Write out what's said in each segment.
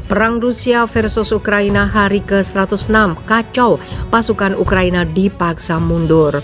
Perang Rusia versus Ukraina hari ke-106, kacau, pasukan Ukraina dipaksa mundur.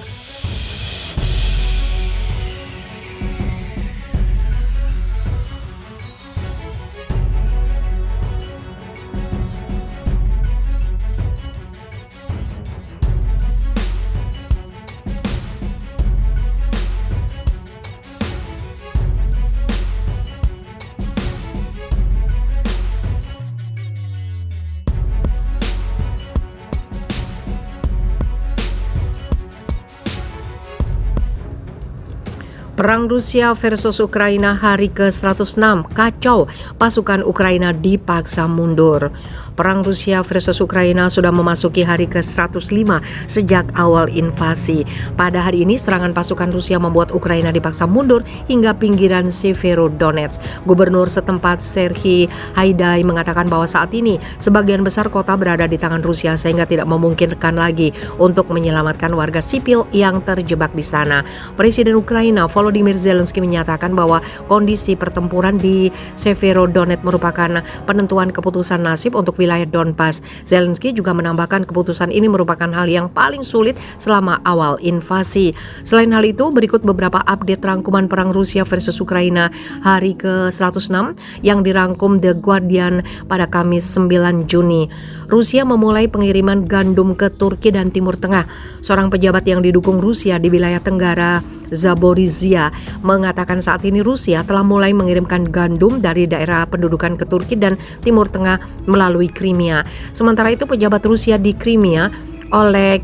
Perang Rusia versus Ukraina hari ke-106, kacau, pasukan Ukraina dipaksa mundur. Perang Rusia versus Ukraina sudah memasuki hari ke-105 sejak awal invasi. Pada hari ini, serangan pasukan Rusia membuat Ukraina dipaksa mundur hingga pinggiran Severodonetsk. Gubernur setempat Serhiy Haidai mengatakan bahwa saat ini sebagian besar kota berada di tangan Rusia sehingga tidak memungkinkan lagi untuk menyelamatkan warga sipil yang terjebak di sana. Presiden Ukraina Volodymyr Zelensky menyatakan bahwa kondisi pertempuran di Severodonetsk merupakan penentuan keputusan nasib untuk wilayah Donbas. Zelensky juga menambahkan keputusan ini merupakan hal yang paling sulit selama awal invasi. Selain hal itu, berikut beberapa update rangkuman perang Rusia versus Ukraina hari ke-106 yang dirangkum The Guardian pada Kamis 9 Juni. Rusia memulai pengiriman gandum ke Turki dan Timur Tengah. Seorang pejabat yang didukung Rusia di wilayah Tenggara Zaporizhia mengatakan saat ini Rusia telah mulai mengirimkan gandum dari daerah pendudukan ke Turki dan Timur Tengah melalui Crimea. Sementara itu, pejabat Rusia di Crimea, Oleg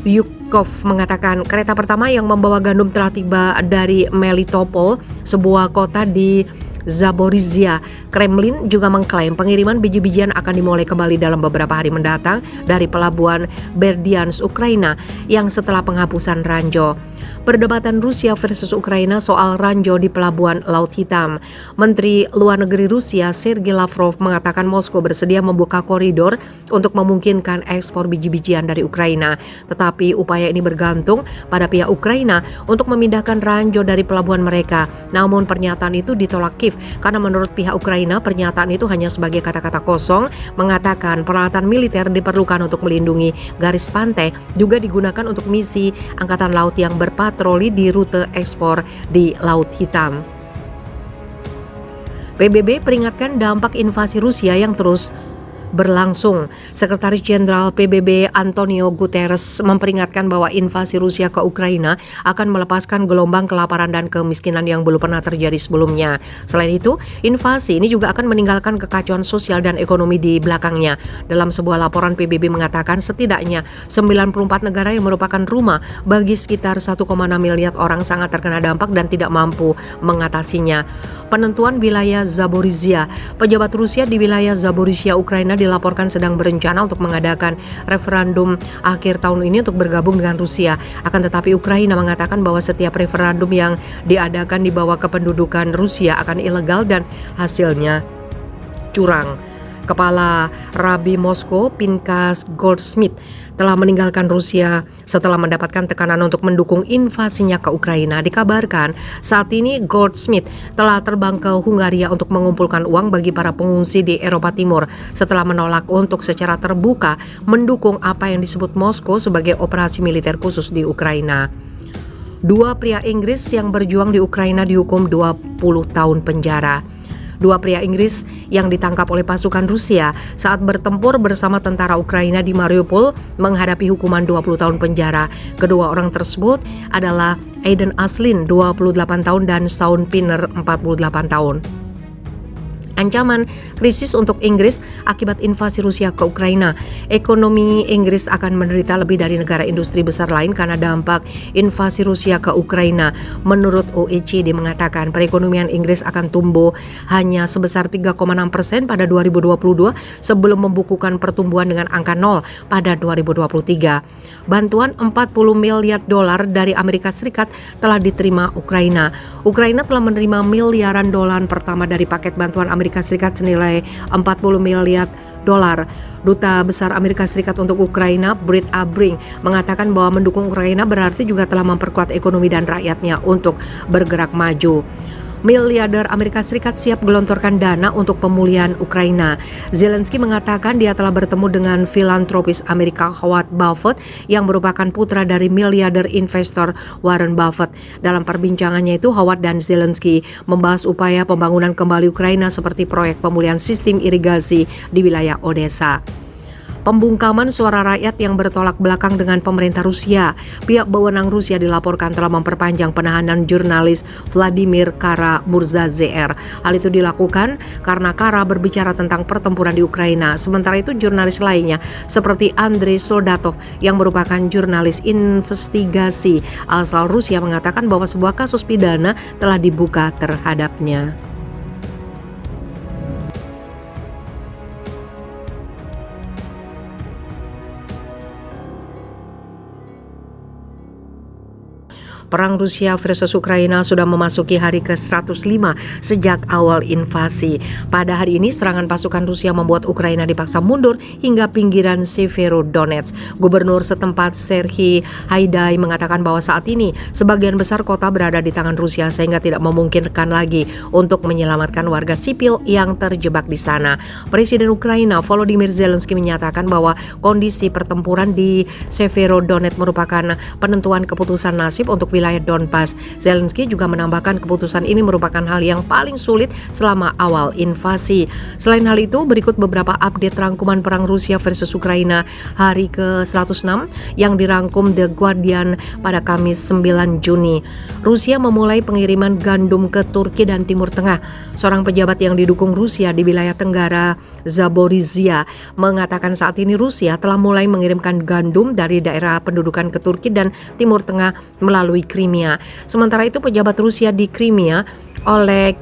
Ryukov, mengatakan kereta pertama yang membawa gandum telah tiba dari Melitopol, sebuah kota di Zaporizhia. Kremlin juga mengklaim pengiriman biji-bijian akan dimulai kembali dalam beberapa hari mendatang dari pelabuhan Berdyansk, Ukraina, yang setelah penghapusan ranjau. Perdebatan Rusia versus Ukraina soal ranjau di pelabuhan Laut Hitam. Menteri Luar Negeri Rusia Sergei Lavrov mengatakan Moskow bersedia membuka koridor untuk memungkinkan ekspor biji-bijian dari Ukraina. Tetapi upaya ini bergantung pada pihak Ukraina untuk memindahkan ranjau dari pelabuhan mereka. Namun pernyataan itu ditolak Kiev karena menurut pihak Ukraina pernyataan itu hanya sebagai kata-kata kosong, mengatakan peralatan militer diperlukan untuk melindungi garis pantai, juga digunakan untuk misi angkatan laut yang berpatroli di rute ekspor di Laut Hitam. PBB peringatkan dampak invasi Rusia yang terus berlangsung. Sekretaris Jenderal PBB Antonio Guterres memperingatkan bahwa invasi Rusia ke Ukraina akan melepaskan gelombang kelaparan dan kemiskinan yang belum pernah terjadi sebelumnya. Selain itu, invasi ini juga akan meninggalkan kekacauan sosial dan ekonomi di belakangnya. Dalam sebuah laporan, PBB mengatakan setidaknya 94 negara yang merupakan rumah bagi sekitar 1,6 miliar orang sangat terkena dampak dan tidak mampu mengatasinya. Penentuan wilayah Zaporizhia. Pejabat Rusia di wilayah Zaporizhia, Ukraina dilaporkan sedang berencana untuk mengadakan referendum akhir tahun ini untuk bergabung dengan Rusia. Akan tetapi Ukraina mengatakan bahwa setiap referendum yang diadakan di bawah kependudukan Rusia akan ilegal dan hasilnya curang. Kepala Rabi Moskow Pinkas Goldsmith telah meninggalkan Rusia setelah mendapatkan tekanan untuk mendukung invasinya ke Ukraina. Dikabarkan saat ini Goldsmith telah terbang ke Hungaria untuk mengumpulkan uang bagi para pengungsi di Eropa Timur setelah menolak untuk secara terbuka mendukung apa yang disebut Moskow sebagai operasi militer khusus di Ukraina. Dua pria Inggris yang berjuang di Ukraina dihukum 20 tahun penjara. Dua pria Inggris yang ditangkap oleh pasukan Rusia saat bertempur bersama tentara Ukraina di Mariupol menghadapi hukuman 20 tahun penjara. Kedua orang tersebut adalah Aiden Aslin 28 tahun dan Shaun Pinner 48 tahun. Ancaman krisis untuk Inggris akibat invasi Rusia ke Ukraina. Ekonomi Inggris akan menderita lebih dari negara industri besar lain karena dampak invasi Rusia ke Ukraina. Menurut OECD mengatakan perekonomian Inggris akan tumbuh hanya sebesar 3,6% pada 2022 sebelum membukukan pertumbuhan dengan angka 0 pada 2023. Bantuan $40 miliar dari Amerika Serikat telah diterima Ukraina. Ukraina telah menerima miliaran dolar pertama dari paket bantuan Amerika Serikat senilai $40 miliar. Duta Besar Amerika Serikat untuk Ukraina, Britt Abring, mengatakan bahwa mendukung Ukraina berarti juga telah memperkuat ekonomi dan rakyatnya untuk bergerak maju. Miliarder Amerika Serikat siap gelontorkan dana untuk pemulihan Ukraina. Zelensky mengatakan dia telah bertemu dengan filantropis Amerika Howard Buffett yang merupakan putra dari miliarder investor Warren Buffett. Dalam perbincangannya itu, Howard dan Zelensky membahas upaya pembangunan kembali Ukraina seperti proyek pemulihan sistem irigasi di wilayah Odessa. Pembungkaman suara rakyat yang bertolak belakang dengan pemerintah Rusia. Pihak berwenang Rusia dilaporkan telah memperpanjang penahanan jurnalis Vladimir Kara-Murzazeer. Hal itu dilakukan karena Kara berbicara tentang pertempuran di Ukraina. Sementara itu jurnalis lainnya seperti Andrei Soldatov yang merupakan jurnalis investigasi asal Rusia mengatakan bahwa sebuah kasus pidana telah dibuka terhadapnya. Perang Rusia versus Ukraina sudah memasuki hari ke-105 sejak awal invasi. Pada hari ini, serangan pasukan Rusia membuat Ukraina dipaksa mundur hingga pinggiran Severodonetsk. Gubernur setempat Serhiy Haidai mengatakan bahwa saat ini sebagian besar kota berada di tangan Rusia sehingga tidak memungkinkan lagi untuk menyelamatkan warga sipil yang terjebak di sana. Presiden Ukraina Volodymyr Zelensky menyatakan bahwa kondisi pertempuran di Severodonetsk merupakan penentuan keputusan nasib untuk wilayah Donbas. Zelensky juga menambahkan keputusan ini merupakan hal yang paling sulit selama awal invasi. Selain hal itu, berikut beberapa update rangkuman perang Rusia versus Ukraina hari ke-106 yang dirangkum The Guardian pada Kamis 9 Juni. Rusia memulai pengiriman gandum ke Turki dan Timur Tengah. Seorang pejabat yang didukung Rusia di wilayah Tenggara Zaporizhia mengatakan saat ini Rusia telah mulai mengirimkan gandum dari daerah pendudukan ke Turki dan Timur Tengah melalui Crimea. Sementara itu pejabat Rusia di Crimea, Oleg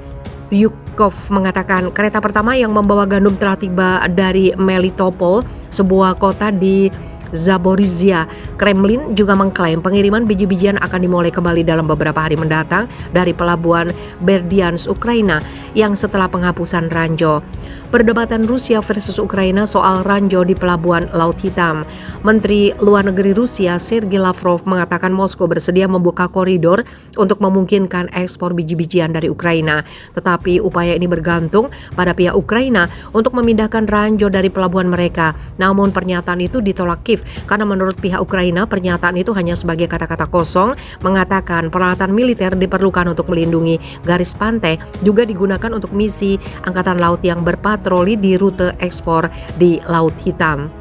Ryukov mengatakan kereta pertama yang membawa gandum telah tiba dari Melitopol, sebuah kota di Zaporizhia. Kremlin juga mengklaim pengiriman biji-bijian akan dimulai kembali dalam beberapa hari mendatang dari pelabuhan Berdyansk, Ukraina yang setelah penghapusan ranjau. Perdebatan Rusia versus Ukraina soal ranjau di pelabuhan Laut Hitam. Menteri Luar Negeri Rusia Sergei Lavrov mengatakan Moskow bersedia membuka koridor untuk memungkinkan ekspor biji-bijian dari Ukraina. Tetapi upaya ini bergantung pada pihak Ukraina untuk memindahkan ranjau dari pelabuhan mereka. Namun pernyataan itu ditolak Kiev karena menurut pihak Ukraina pernyataan itu hanya sebagai kata-kata kosong, mengatakan peralatan militer diperlukan untuk melindungi garis pantai juga digunakan untuk misi angkatan laut yang berpatroli di rute ekspor di Laut Hitam.